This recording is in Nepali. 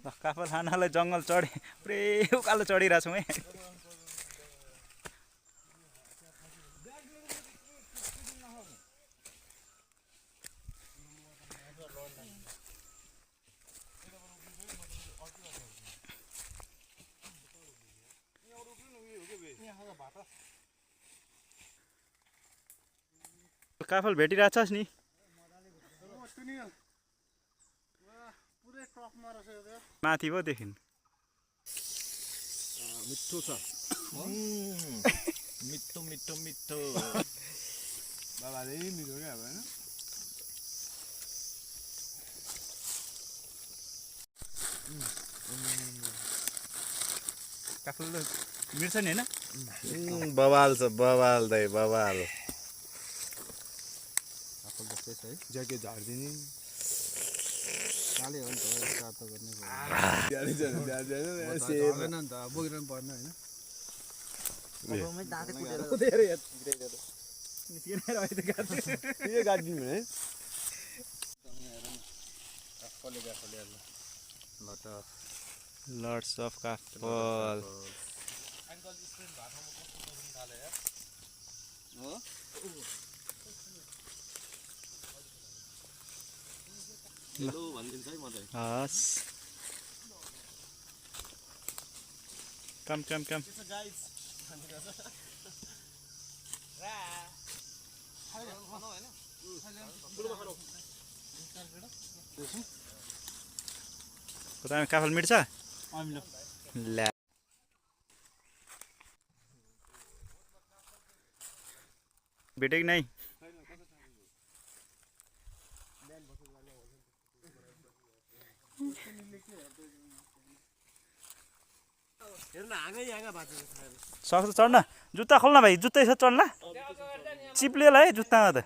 काफल खानालाई जङ्गल चढे पुरै उकालो चढिरहेको छौँ है। काफल भेटिरहेछस् नि? माथि पो देखि मिठो छ। मिठो मिठो मिठो बाबाले मिठो क्या अब होइन। काफल मिर्छ नि होइन? बवाल छ बवाल दाइ बवाल। काफल जस्तै छ है। ज्याके झारिदिने काले हो नि त स्टार्ट त गर्ने झर्दैन नि त बोकिरहनु पर्ने होइन। दाँते कुटेर गाडिदिनु है। लर्ड्स अफ काफल। हस् कम कम कम। काफल मिट्छ ल्या। भेटेको नै सक्छ चढ्न। जुत्ता खोल्न भाइ, जुत्ता यसो चढ्ला चिप्लिएला है जुत्तामा त।